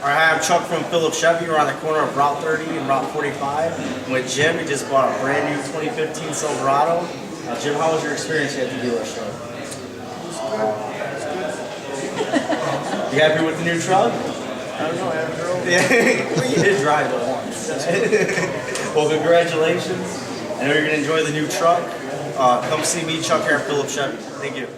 I have Chuck from Phillips Chevy. We're on the corner of Route 30 and Route 45. With Jim, he just bought a brand new 2015 Silverado. Jim, how was your experience here at the dealership? You happy with the new truck? I don't know, I haven't drove. Yeah, you did drive it once. Well, congratulations. I know you're going to enjoy the new truck. Come see me, Chuck, here at Phillips Chevy. Thank you.